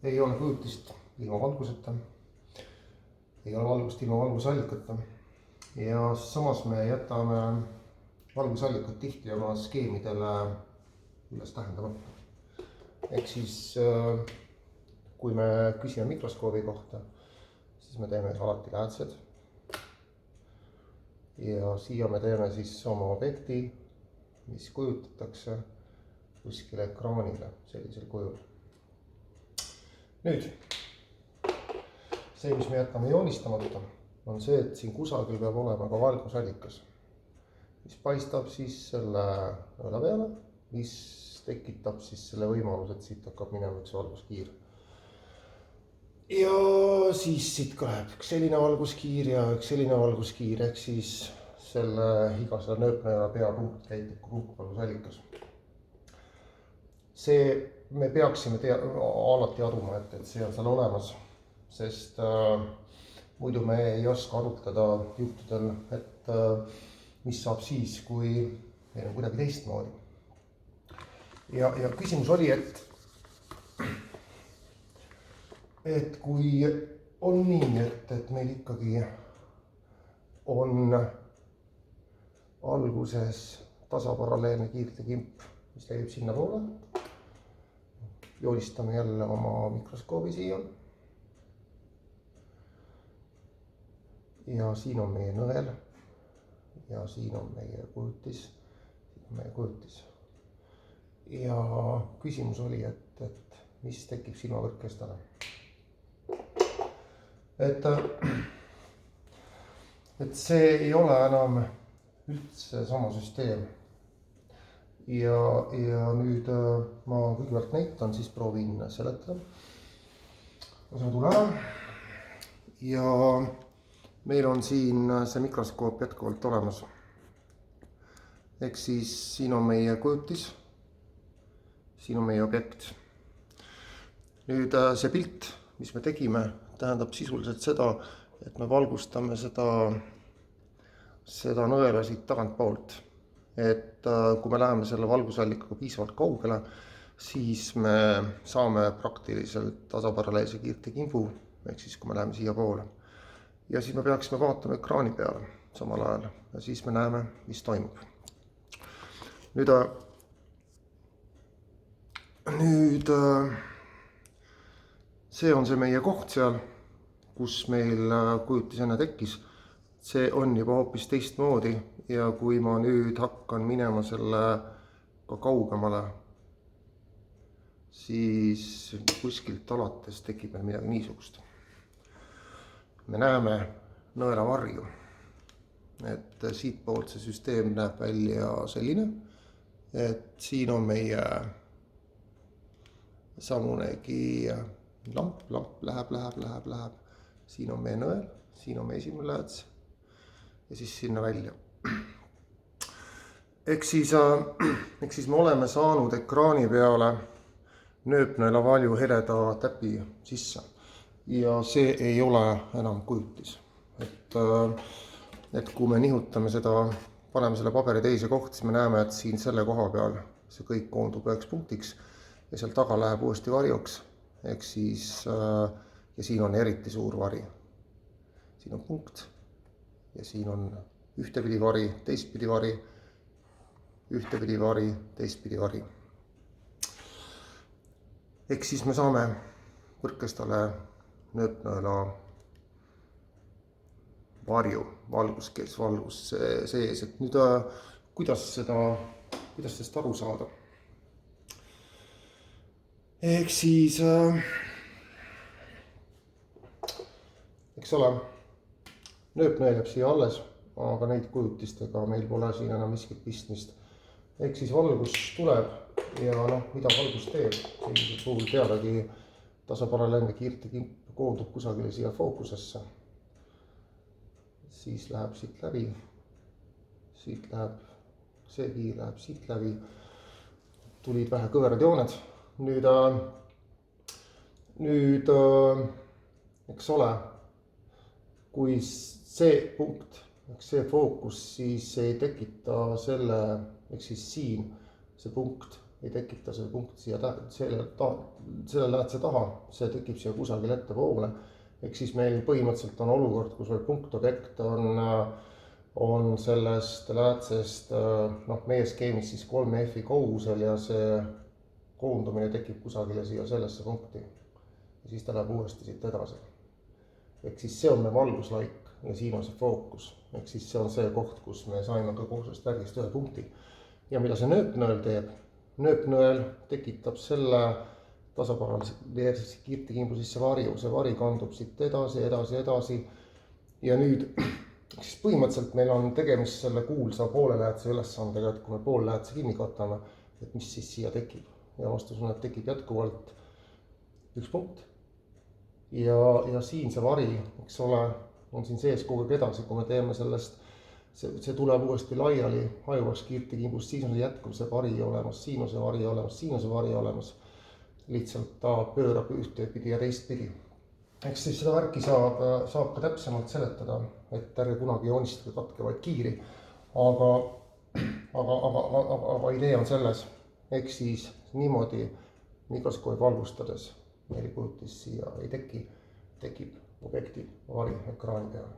ei ole kujutist ilma valguseta, ei ole valgust ilma valgusallikata ja samas me jätame valgusallikat tihti oma skeemidele üles tähendamata. Ehk siis kui me küsime mikroskoobi kohta, siis me teeme alati lähedased ja siia me teeme siis oma objekti, mis kujutatakse kuskile ekraanile sellisel kujul. Nüüd, see, mis me jätame joonistamata, on see, et siin kusagil peab olema ka valgusallikas, mis paistab siis selle nõela peale, mis tekitab siis selle võimaluse, et siit hakkab minema üks valguskiir. Ja siis siit ka läheb üks selline valguskiir ja üks selline valguskiir, ehk siis iga selle nööpnõela peapunkt käitub kui punktvalgusallikas. See me peaksime alati aduma, et see on seal olemas, sest muidu me ei oska arutleda juhtudel, et mis saab siis, kui meil on kuidagi teistmoodi. Ja küsimus oli, et kui on nii, et meil ikkagi on alguses tasaparalleelne kiirtekimp, mis levib sinna poole, joonistame jälle oma mikroskoobi siia. Ja siin on meie nõel ja siin on meie kujutis, Ja küsimus oli, et mis tekib silmavõrkkestale. Et see ei ole enam üldse sama süsteem. Ja nüüd ma kõigepealt näitan, siis proovin seletada. Laseme tule ära. Ja meil on siin see mikroskoop jätkuvalt olemas. Ehk siis siin on meie kujutis, siin on meie objekt. Nüüd see pilt, mis me tegime, tähendab sisuliselt seda, et me valgustame seda nõela siit tagantpoolt. Et kui me läheme selle valgusallikaga piisavalt kaugele, siis me saame praktiliselt tasaparalleelse kiirtekimbu, ehk siis kui me läheme siia poole. Ja siis me peaksime vaatama ekraani peale samal ajal ja siis me näeme, mis toimub. Nüüd see on see meie koht seal, kus meil kujutis enne tekkis. See on juba hoopis teistmoodi ja kui ma nüüd hakkan minema selle ka kaugemale, siis kuskilt alates tekib meil midagi niisugust. Me näeme nõela varju, et siit poolt see süsteem näeb välja selline, et siin on meie samunegi lamp läheb, siin on meie nõel, siin on meie esimene lähedus ja siis sinna välja. Ehk siis me oleme saanud ekraani peale nööpnõela valju heleda täpi sisse ja see ei ole enam kujutis. Et kui me nihutame seda, paneme selle paberi teise kohta, siis me näeme, et siin selle koha peal see kõik koondub üheks punktiks ja seal taga läheb uuesti varjuks. Ehk siis, ja siin on eriti suur vari. Siin on punkt ja siin on ühtepidi vari, teistpidi vari, ühtepidi vari, teistpidi vari. Ehk siis me saame võrkkestale nööpnõela varju, valgus sees, et nüüd kuidas sellest aru saada. Ehk siis, eks ole, nööpnõel jääb siia alles, aga neid kujutistega meil pole siin enam miskit pistmist. Ehk siis valgus tuleb ja mida valgus teeb, sellisel puhul teadagi tasaparalleelne kiirtekimp koondub kusagile siia fookusesse. Siis läheb siit läbi, siit läheb, see kiir läheb siit läbi, tulid vähe kõverad jooned. Nüüd, eks ole, kui see punkt, see fookus, siis ei tekita selle, ehk siis siin see punkt ei tekita see punkt siia selle läätse taha, see tekib siia kusagil ettepoole. Ehk siis meil põhimõtteliselt on olukord, kus meil punktobjekt on sellest läätsest, meie skeemis siis 3F-i kaugusel ja see koondumine tekib kusagile siia sellesse punkti. Ja siis ta läheb uuesti siit edasi. Ehk siis see on meie valguslaik ja siin on see fookus. Ehk siis see on see koht, kus me saime ka kogu sellest värgist ühe punkti. Ja mida see nööpnõel teeb? Nööpnõel tekitab selle tasapäralise kiirtekimbusisse varju. See vari kandub siit edasi. Ja nüüd siis põhimõtteliselt meil on tegemist selle kuulsa pooleläätse ülesandega, et kui me pool läätse kinni katame, et mis siis siia tekib. Ja vastus on, et tekib jätkuvalt üks punkt. Ja siin see vari, eks ole, on siin sees kogu aeg edasi, kui me teeme sellest, see tuleb uuesti laiali hajuvaks kiirtekimbust, siis on see jätkuv see vari olemas, siin on see vari olemas, siin on see vari olemas. Lihtsalt ta pöörab ühtepidi ja teistpidi. Eks siis seda värki saab ka täpsemalt seletada, et ärge kunagi joonistada katkevaid kiiri, aga idee on selles, ehk siis niimoodi mikroskoobi valgustades meil kujutis siia ei teki, tekib objekti vari ekraani peal.